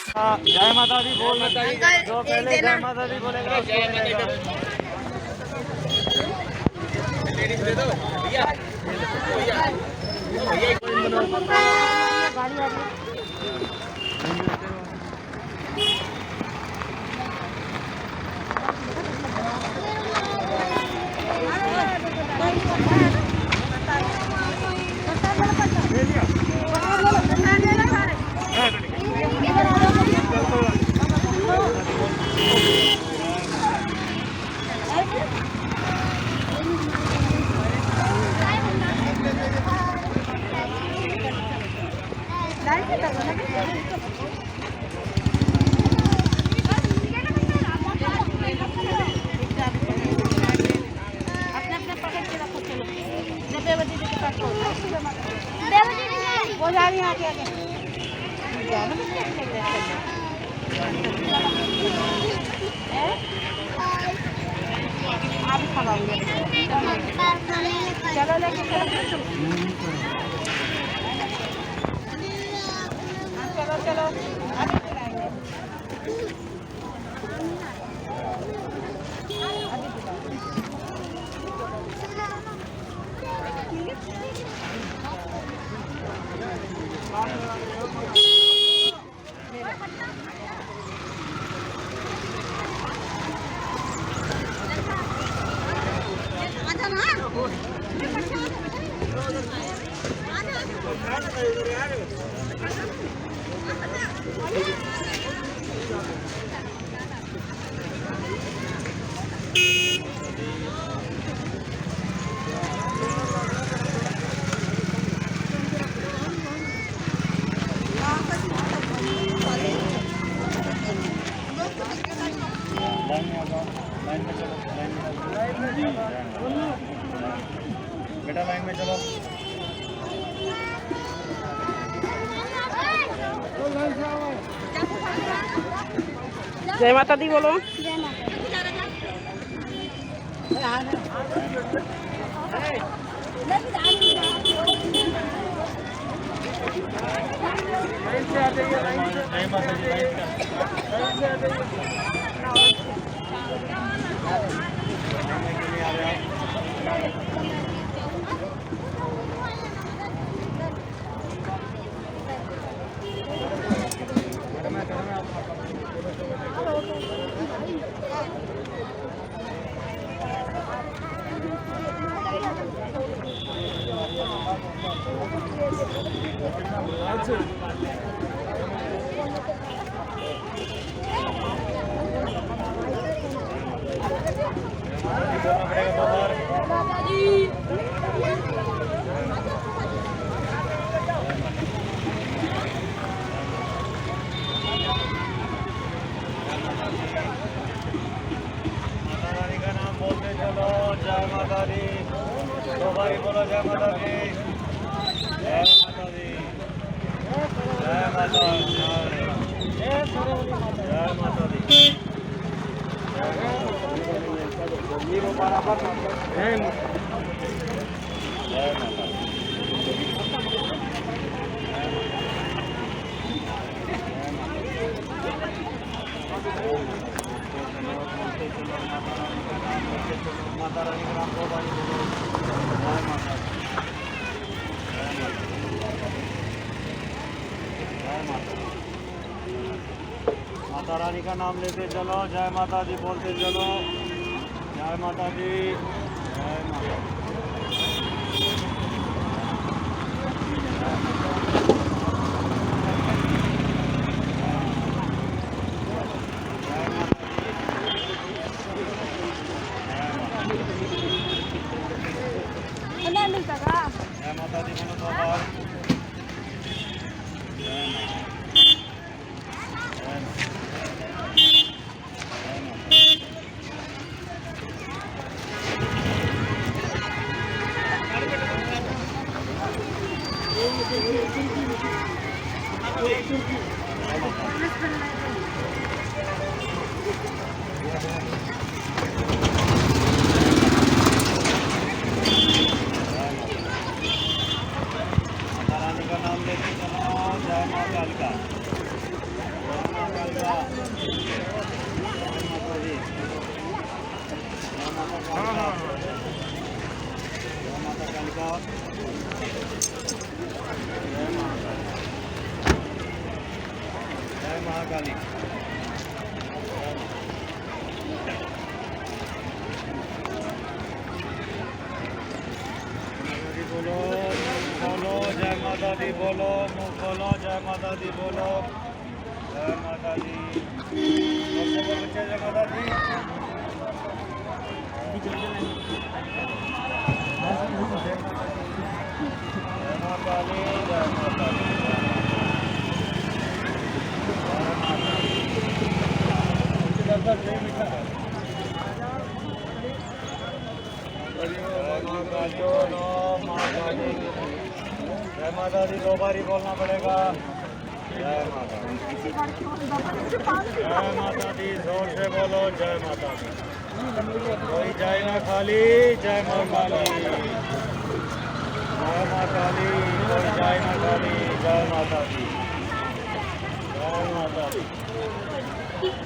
जय माता दी बोल, जो पहले जय माता दी बोलेगा उसको मिलेगा। दे दो भैया, गाड़ी आ रही है। वो जा रही है आगे आगे। आप खाओगे चलो लेके चलो चलो आगे खिलाएंगे। बेटा लाइन में चलो। जय माता दी बोलो। जय माता दी, दो बारी बोलो जय माता दी, जय माता दी, जय माता दी, जय माता दी, माता रानी का नाम बारी बोलो, जय माता दी, जय माता, माता रानी का नाम लेते चलो, जय माता दी बोलते चलो, जय माता दी, जय माता दी। जय माता दी बोलो दो बार, माता रानी का नाम लेते चलो, जय माता कालिका। कालिका जय माता दी जय माता कालिका जय महाकाली बोलो बोलो जय माता दी बोलो मुँह खोलो जय माता दी बोलो जय माता दी बच्चे जय माता दी जय माता दी जय माता दी जय माता दी 2 बारी बोलना पड़ेगा जय माता दी जय माता दी जोर से बोलो जय माता दी कोई जाए ना खाली जय माँ काली जय माँ काली कोई जाए ना खाली जय माता दी जय माता दी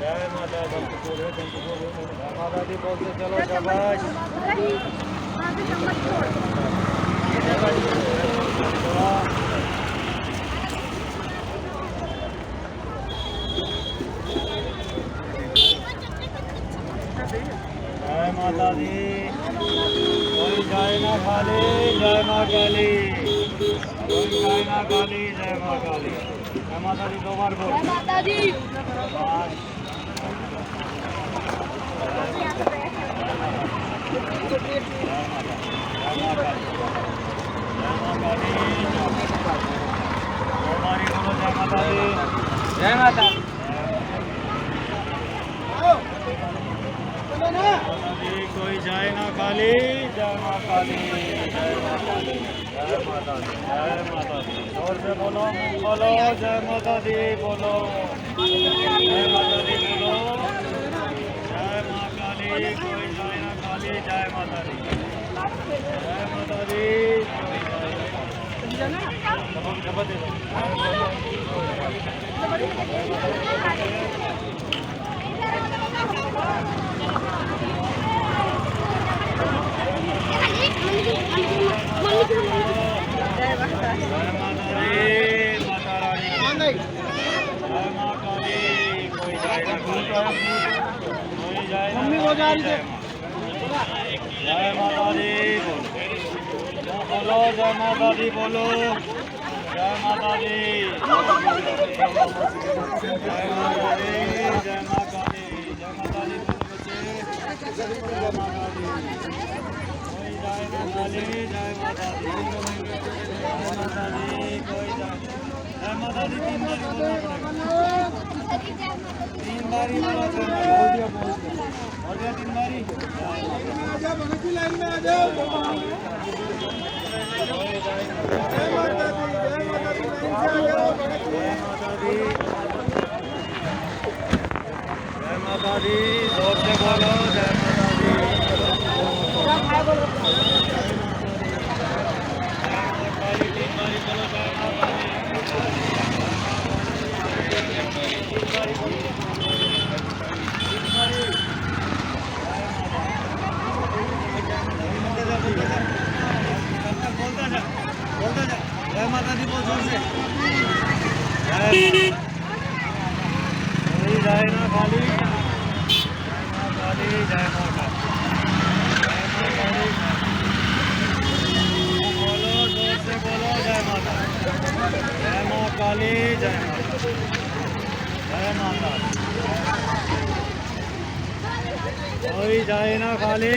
जय माता दी जय माता दी बोलते चलो शाबाश जय माता दी कोई जाए ना खाली जय माँ काली कोई जाए ना खाली जय माँ काली जय माता दी 2 बार बोल जय माता दी जय माता कोई जाए ना खाली जय माँ काली जय माता दी जय माता दी जय माता दी जोर से बोलो बोलो जय माता दी बोलो जय माता दी बोलो जय माँ काली कोई जाए ना खाली जय माता दी जय माता दी मम्मी वो जा रही है जय माता दी बोलो जय माता दी बोलो जय माता दी जय माता दी जय माता दी जय माता दी जय माता दी कोई जाए ना खाली जय माता दी कोई जाए जय माता दी 3 बारी बोला 3 बारी लाइन में आ जाओ जय माता दी जोर से बोलो जय माता दी जय माता दी बोल जोर से कोई जाए ना खाली जय माता बोलो जोर से बोलो जय माता जय माँ काली जय माता कोई जाए ना खाली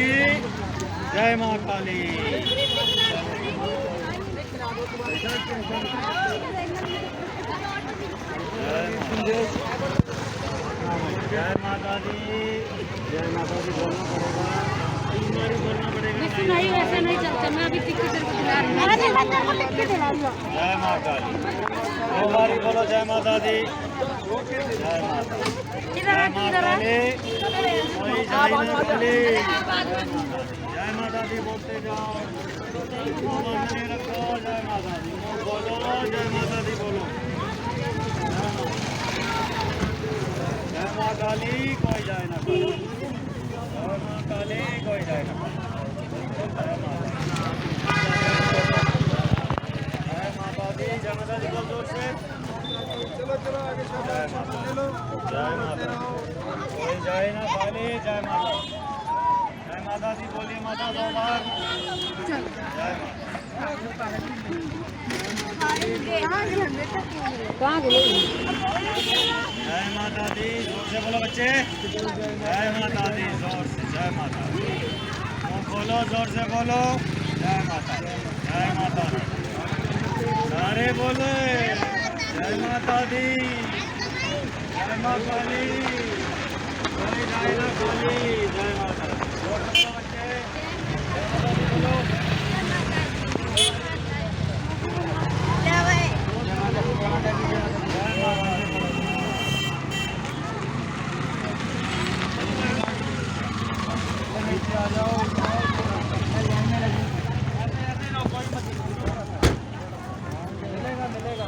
जय माँ काली जय माता दी बोलना पड़ेगा नहीं वैसे नहीं चलता मैं अभी टिक्की तेरे को दिला रही हूं जय माँ काली 2 बारी बोलो जय माता दी जय माता काली कोई जाए ना खाली जय माता दी बोलते जाओ रखो जय माता दी बोलो जय माता दी बोलो काली कोई जाए ना खाली। जय माँ काली कोई जाए ना खाली। जय माता दी, जय माता दी बोल जोर से। चलो आगे जय माता, जय माता, कोई जाए ना खाली। जय माता, जय माता दी बोलिए माता दो बार। जय माता, कहाँ गए? जय माता दी, जोर से बोलो बच्चे। जय माता दी, जोर से जय माता दी। मुंह खोलो, जोर से बोलो। जय माता, जय माता दी। सारे बोले जय माता दी, जय माँ काली कोई जाए ना खाली। जय माता दी, जोर से बोलो बच्चे। जय माता दी बोलो। नीचे आ जाओ, मिलेगा मिलेगा।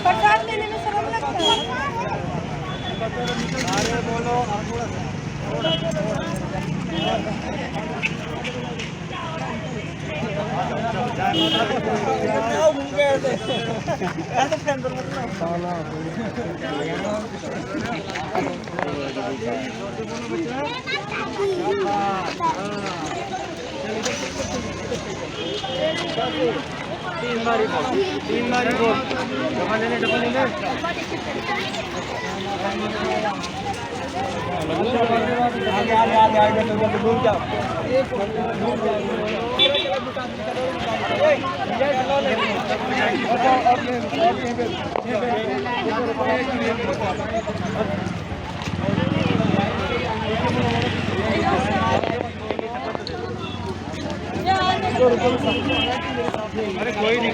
प्रसाद लेने में शर्म लगता है। सारे बोलो। तीन बारी बोल, तीन बारी बोल। डबल लेने आगे आगे आगे आगे दूर जाओ। अरे कोई नहीं।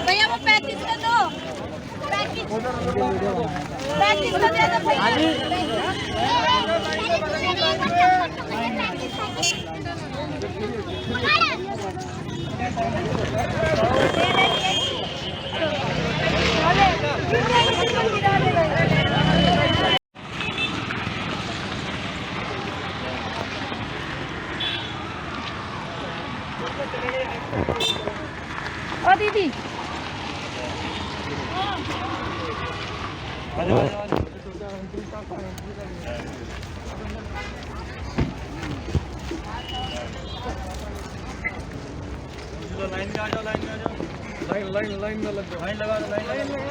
भैया वो 35 का दो, 35 का दे दो भैया। ओ दीदी लाइन में आ जाओ, लाइन में आ जाओ। लाइन में लग जाओ। लाइन लगा दो, लाइन लगा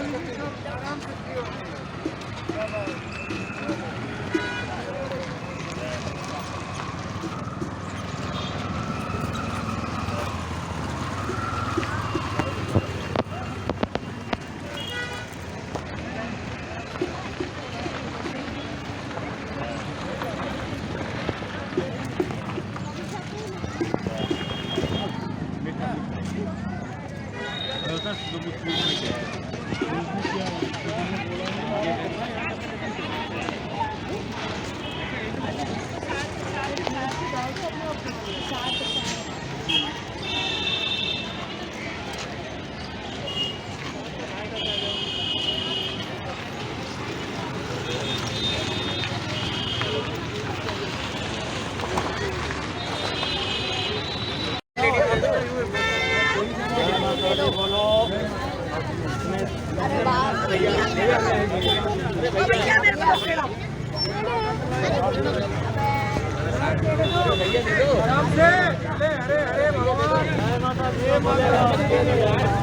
आराम से हरे हरे भगवान जय माता दी बोलेगा